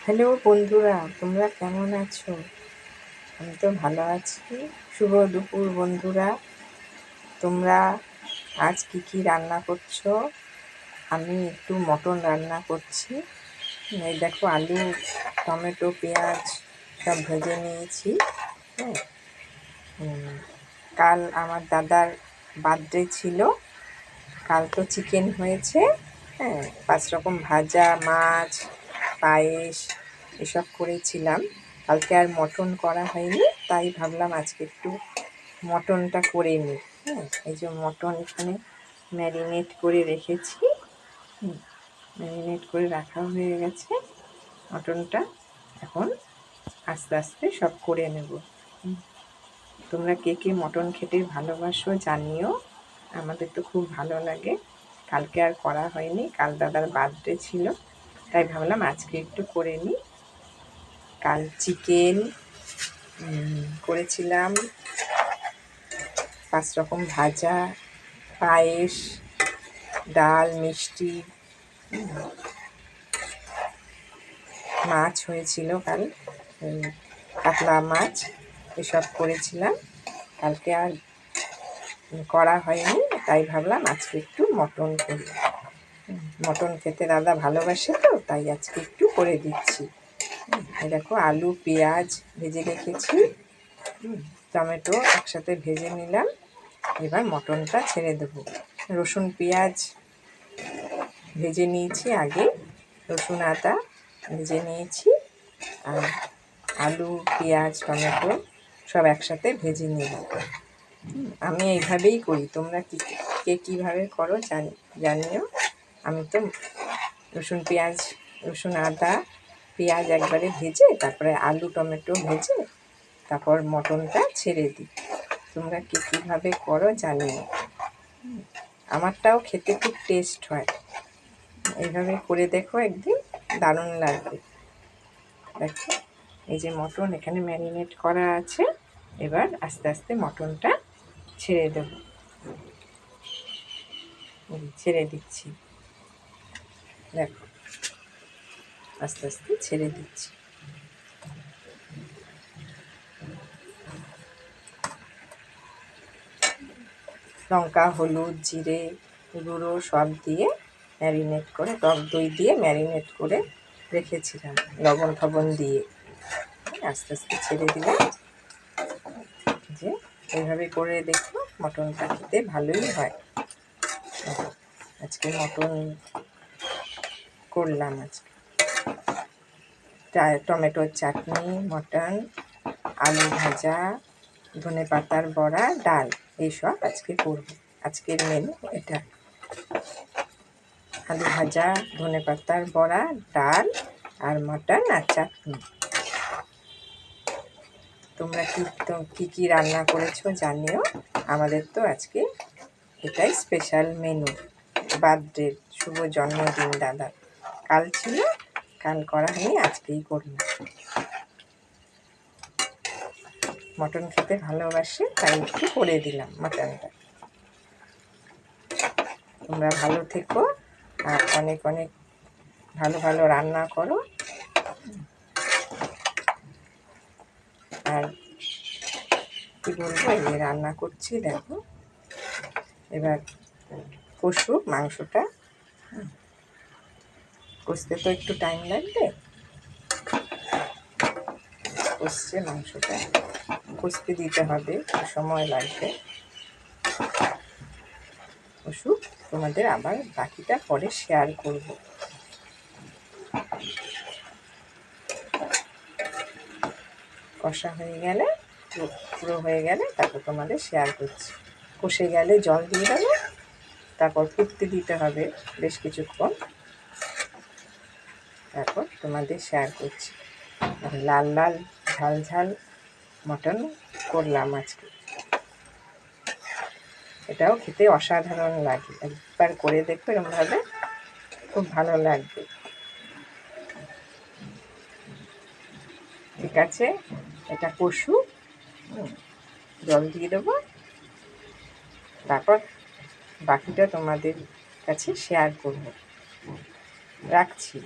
Hello বন্ধুরা, তোমরা কেমন আছো? আমি তো ভালো আছি। শুভ দুপুর বন্ধুরা। তোমরা আজ কি রান্না করছো? আমি একটু মটন রান্না করছি। এই দেখো, আলু, টমেটো, পেঁয়াজ সব ভেজে নিয়েছি। হ্যাঁ, কাল আমার দাদার বার্থডে ছিল। কাল তো চিকেন হয়েছে। হ্যাঁ, 5 রকম ভাজা, মাছ, পায়েস এসব করেছিলাম। কালকে আর মটন করা হয়নি, তাই ভাবলাম আজকে একটু মটনটা করে নিই। হ্যাঁ, এই যে মটন এখানে ম্যারিনেট করে রেখেছি। ম্যারিনেট করে রাখা হয়ে গেছে মটনটা। এখন আস্তে আস্তে সব করে নেব। তোমরা কে মটন খেতে ভালোবাসো জানিও। আমাদের তো খুব ভালো লাগে। কালকে আর করা হয়নি, কাল দাদার বার্থডে ছিল, তাই ভাবলাম আজকে একটু করে নিই। কাল চিকেন করেছিলাম, 5 রকম ভাজা, পায়েস, ডাল, মিষ্টি, মাছ হয়েছিল কাল, কাতলা মাছ, এসব করেছিলাম। কালকে আর করা হয়নি, তাই ভাবলাম আজকে একটু মটন করি। মটন খেতে দাদা ভালোবাসে, তো তাই আজকে একটু করে দিচ্ছি। এই দেখো, আলু পেঁয়াজ ভেজে রেখেছি, টমেটো একসাথে ভেজে নিলাম। এবার মটনটা ছেড়ে দেবো। রসুন পেঁয়াজ ভেজে নিয়েছি আগে, রসুন আদা ভেজে নিয়েছি, আর আলু পেঁয়াজ টমেটো সব একসাথে ভেজে নিলাম। আমি এইভাবেই করি, তোমরা কীভাবে করো জানিও। আমি তো রসুন আদা পেঁয়াজ একবারে ভেজে, তারপরে আলু টমেটো ভেজে, তারপর মটনটা ছেড়ে দিই। তোমরা কীভাবে করো জানিও। আমারটাও খেতে খুব টেস্ট হয়। এইভাবে করে দেখো, একদিন দারুণ লাগবে। দেখো, এই যে মটন এখানে ম্যারিনেট করা আছে। এবার আস্তে আস্তে মটনটা ছেড়ে দেব। ছেড়ে দিচ্ছি, দেখো আস্তে আস্তে ছেড়ে দিচ্ছি। লঙ্কা, হলুদ, জিরে গুঁড়ো সব দিয়ে ম্যারিনেট করে, টক দই দিয়ে ম্যারিনেট করে রেখেছিলাম, লবণ ফবণ দিয়ে। আস্তে আস্তে ছেড়ে দিলাম। যে এইভাবে করে দেখো, মটনটা খেতে ভালোই হয়। আজকে মটন করলাম। আজকে টমেটোর চাটনি, মটন, আলু ভাজা, ধনে পাতার বড়া, ডাল, এইসব আজকে করব। আজকের মেনু এটা: আলু ভাজা, ধনে পাতার বড়া, ডাল, আর মটন আর চাটনি। তোমরা কি রান্না করেছো জানিও। আমাদের তো আজকে এটাই স্পেশাল মেনু। বার্থডে, শুভ জন্মদিন দাদা। কাল ছিল, কাল করা হয়নি, আজকেই করলাম। মটন খেতে ভালোবাসে, তাই একটু করে দিলাম মটনটা। তোমরা ভালো থেকো, আর অনেক অনেক ভালো ভালো রান্না করো। আর কি বলবো, এই রান্না করছি দেখো। এবার কষুক মাংসটা। কষতে তো একটু টাইম লাগবে। কষছে মাংসটা, কষতে দিতে হবে, সময় লাগবে। কষুক, তোমাদের আবার বাকিটা পরে শেয়ার করব। কষা হয়ে গেলে, পুরো হয়ে গেলে, তারপর তোমাদের শেয়ার করছি। কষে গেলে জল দিয়ে দেবো, তারপর ফুটতে দিতে হবে বেশ কিছুক্ষণ, তারপর তোমাদের শেয়ার করছি। লাল লাল ঝাল ঝাল মটন করলাম আজকে। এটাও খেতে অসাধারণ লাগে, একবার করে দেখো এরকমভাবে, খুব ভালো লাগবে। ঠিক আছে, এটা কষু, জল দিয়ে দেবো, তারপর বাকিটা তোমাদের কাছে শেয়ার করব। রাখছি।